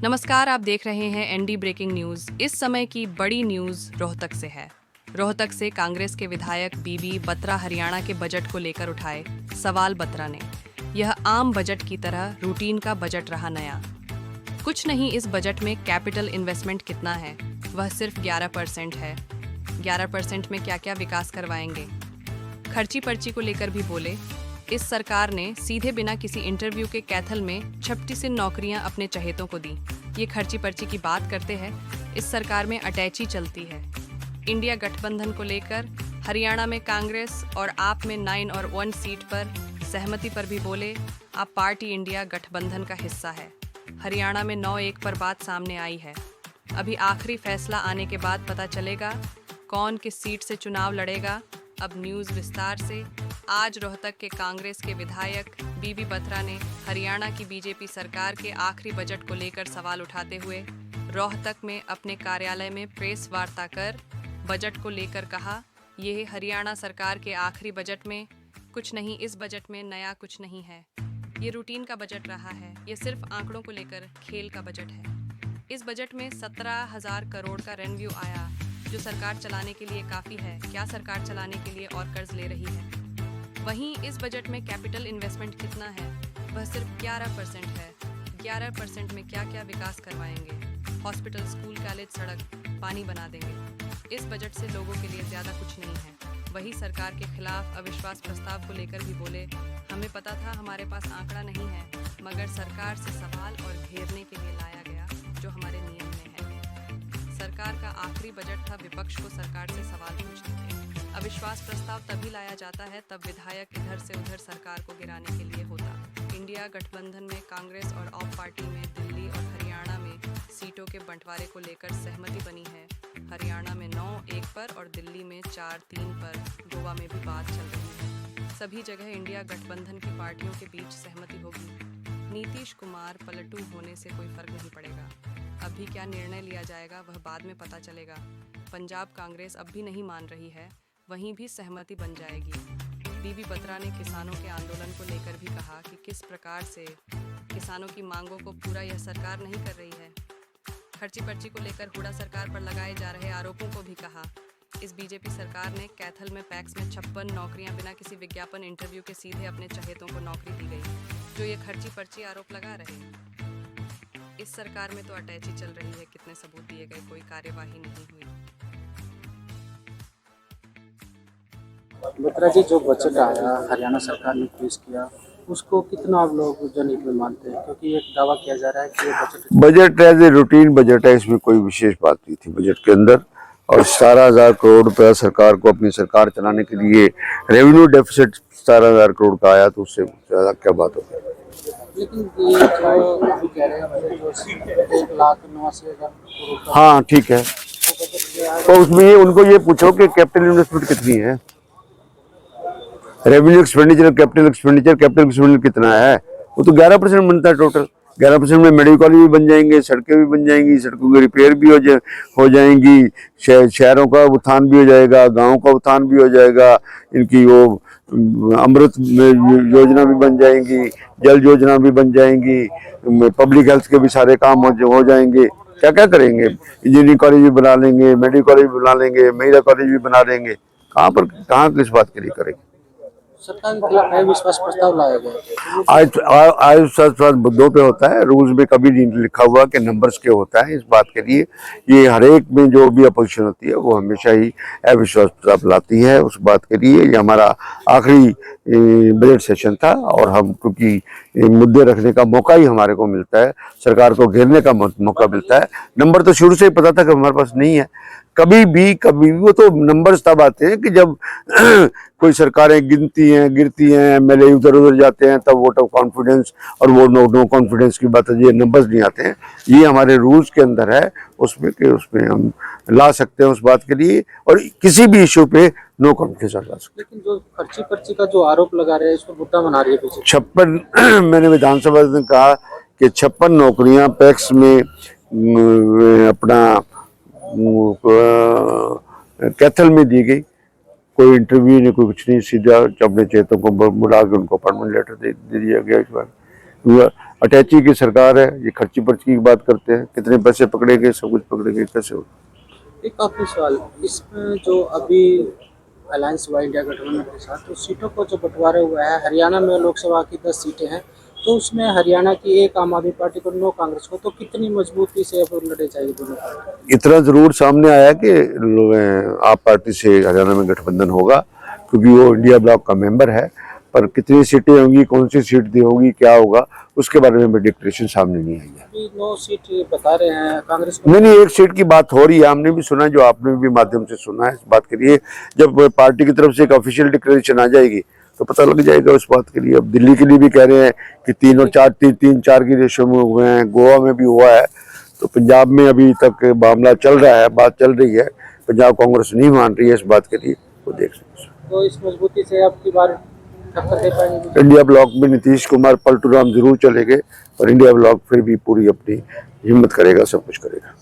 नमस्कार, आप देख रहे हैं एनडी ब्रेकिंग न्यूज। इस समय की बड़ी न्यूज रोहतक से है। रोहतक से कांग्रेस के विधायक बीबी बत्रा हरियाणा के बजट को लेकर उठाए सवाल बत्रा ने। यह आम बजट की तरह रूटीन का बजट रहा नया कुछ नहीं। इस बजट में कैपिटल इन्वेस्टमेंट कितना है? वह सिर्फ 11% है। 11% में क्या क्या विकास करवाएंगे? खर्ची पर्ची को लेकर भी बोले, इस सरकार ने सीधे बिना किसी इंटरव्यू के कैथल में 36 नौकरियां अपने चहेतों को दी। ये खर्ची पर्ची की बात करते हैं। इस सरकार में अटैची चलती है। इंडिया गठबंधन को लेकर हरियाणा में कांग्रेस और आप में 9 और 1 सीट पर सहमति पर भी बोले, आप पार्टी इंडिया गठबंधन का हिस्सा है। हरियाणा में 9-1 पर बात सामने आई है। अभी आखिरी फैसला आने के बाद पता चलेगा कौन किस सीट से चुनाव लड़ेगा। अब न्यूज़ विस्तार से। आज रोहतक के कांग्रेस के विधायक बीबी बत्रा ने हरियाणा की बीजेपी सरकार के आखिरी बजट को लेकर सवाल उठाते हुए रोहतक में अपने कार्यालय में प्रेस वार्ता कर बजट को लेकर कहा, यह हरियाणा सरकार के आखिरी बजट में कुछ नहीं, इस बजट में नया कुछ नहीं है। ये रूटीन का बजट रहा है। ये सिर्फ आंकड़ों को लेकर खेल का बजट है। इस बजट में 17,000 करोड़ का रेवेन्यू आया, जो सरकार चलाने के लिए काफ़ी है। क्या सरकार चलाने के लिए और कर्ज ले रही है? वहीं इस बजट में कैपिटल इन्वेस्टमेंट कितना है? वह सिर्फ 11% है। 11% में क्या क्या विकास करवाएंगे? हॉस्पिटल, स्कूल, कॉलेज, सड़क, पानी बना देंगे। इस बजट से लोगों के लिए ज़्यादा कुछ नहीं है। वही सरकार के खिलाफ अविश्वास प्रस्ताव को लेकर भी बोले, हमें पता था हमारे पास आंकड़ा नहीं है, मगर सरकार से सवाल और घेरने के लिए लाया गया, जो हमारे नियम में है। सरकार का आखिरी बजट था, विपक्ष को सरकार से सवाल पूछने थे। अविश्वास प्रस्ताव तभी लाया जाता है तब विधायक इधर से उधर सरकार को गिराने के लिए होता। इंडिया गठबंधन में कांग्रेस और आप पार्टी में दिल्ली और हरियाणा में सीटों के बंटवारे को लेकर सहमति बनी है। हरियाणा में 9-1 पर और दिल्ली में 4-3 पर। गोवा में भी बात चल रही है। सभी जगह इंडिया गठबंधन की पार्टियों के बीच सहमति होगी। नीतीश कुमार पलटू होने से कोई फर्क नहीं पड़ेगा। अभी क्या निर्णय लिया जाएगा वह बाद में पता चलेगा। पंजाब कांग्रेस अब भी नहीं मान रही है, वहीं भी सहमति बन जाएगी। बीबी बत्रा ने किसानों के आंदोलन को लेकर भी कहा कि किस प्रकार से किसानों की मांगों को पूरा यह सरकार नहीं कर रही है। खर्ची पर्ची को लेकर हुडा सरकार पर लगाए जा रहे आरोपों को भी कहा। इस बीजेपी सरकार ने कैथल में पैक्स में 56 नौकरियां बिना किसी विज्ञापन इंटरव्यू के सीधे अपने चहेतों को नौकरी दी गई, जो ये खर्ची पर्ची आरोप लगा रहे। इस सरकार में तो अटैची चल रही है, कितने सबूत दिए गए, कोई कार्यवाही नहीं हुई। बत्रा जी, जो बजट आया हरियाणा सरकार ने पेश किया, उसको कितना आप लोग जनहित में मानते हैं? क्योंकि एक दावा किया जा रहा है कि ये budget as a routine budget है, इसमें कोई विशेष बात नहीं थी बजट के अंदर। और 17,000 करोड़ रुपया सरकार को अपनी सरकार चलाने के लिए रेवेन्यू डेफिसिट 17,000 करोड़ का आया, तो उससे ज़्यादा क्या बात होगी। लेकिन ये जो अभी कह रहे हैं जो 1,89,000 करोड़, हाँ ठीक है, तो उसमें ये उनको ये पूछो कि कैपिटल इन्वेस्टमेंट कितनी है, रेवेन्यू एक्सपेंडिचर, कैपिटल एक्सपेंडिचर कितना है। वो तो 11% बनता है टोटल। 11% में मेडिकल कॉलेज भी बन जाएंगे, सड़कें भी बन जाएंगी, सड़कों की रिपेयर भी हो जाएंगी, शहरों का उत्थान भी हो जाएगा, गाँव का उत्थान भी हो जाएगा, इनकी वो अमृत योजना भी बन जाएंगी, जल योजना भी बन जाएंगी, पब्लिक हेल्थ के भी सारे काम हो जाएंगे। क्या क्या करेंगे? इंजीनियरिंग कॉलेज भी बना लेंगे, मेडिकल कॉलेज भी बना लेंगे, महिला कॉलेज भी बना देंगे। कहाँ किस बात के लिए करेंगे? सरकार के खिलाफ अविश्वास प्रस्ताव लाया गया। अविश्वास मुद्दों पे होता है, रूल्स में कभी नहीं लिखा हुआ कि नंबर्स के होता है। इस बात के लिए ये हर एक में जो भी अपोजिशन होती है वो हमेशा ही अविश्वास प्रस्ताव लाती है। उस बात के लिए ये हमारा आखिरी बजट सेशन था, और हम क्योंकि मुद्दे रखने का मौका ही हमारे को मिलता है, सरकार को घेरने का मौका मिलता है। नंबर तो शुरू से ही पता था कि हमारे पास नहीं है। कभी भी वो तो नंबर्स तब आते हैं कि जब कोई सरकारें गिरती हैं, एमएलए उधर उधर जाते हैं, तब वोट ऑफ कॉन्फिडेंस और वो नो कॉन्फिडेंस की बात है, ये नंबर्स नहीं आते हैं। ये हमारे रूल्स के अंदर है, उसमें हम ला सकते हैं उस बात के लिए, और किसी भी इशू पे नो कॉन्फिडेंस ला सकते हैं। लेकिन जो खर्ची पर्ची का जो आरोप लगा रहे हैं, इसको मुद्दा बना रही है 56 मैंने विधानसभा में कहा कि 56 नौकरियां पैक्स में अपना कैथल में दी गई। कोई इंटरव्यू नहीं, कोई कुछ नहीं, सीधा अपने चेतों को बुला के उनको अपॉइंटमेंट लेटर दे दिया गया। इस बार अटैची की सरकार है, ये खर्ची पर्ची की बात करते हैं, कितने पैसे पकड़ेंगे, सब कुछ पकड़ेंगे, कैसे होगा। एक आखिरी सवाल, इसमें जो अभी अलायंस हुआ इंडिया गठबंधन के साथ, तो सीटों को जो बंटवारा हुआ है, हरियाणा में लोकसभा की 10 सीटें हैं, तो उसमें हरियाणा की एक आम आदमी पार्टी को, 9 कांग्रेस को, तो कितनी मजबूती से अब लड़े जाएगी दोनों पार्टी? इतना जरूर सामने आया कि आप पार्टी से हरियाणा में गठबंधन होगा, क्योंकि वो इंडिया ब्लॉक का मेंबर है, पर कितनी सीटें होंगी, कौन सी सीट दी होगी, क्या होगा, उसके बारे में डिक्लेरेशन सामने नहीं आई है। अभी 9 सीट बता रहे हैं कांग्रेस को। नहीं, एक सीट की बात हो रही है, हमने भी सुना, जो आपने भी माध्यम से सुना है। इस बात के लिए जब पार्टी की तरफ से एक ऑफिशियल डिक्लेरेशन आ जाएगी तो पता लग जाएगा उस बात के लिए। अब दिल्ली के लिए भी कह रहे हैं कि 3 और 4, 3-4 की रेशो में हुए हैं, गोवा में भी हुआ है, तो पंजाब में अभी तक मामला चल रहा है, बात चल रही है, पंजाब कांग्रेस नहीं मान रही है इस बात के लिए, वो देख सकते। तो इस मजबूती से अब की बार टक्कर दे पाएंगे? इंडिया ब्लॉक में नीतीश कुमार पलटूराम जरूर चलेंगे, पर इंडिया ब्लॉक फिर भी पूरी अपनी हिम्मत करेगा, सब कुछ करेगा।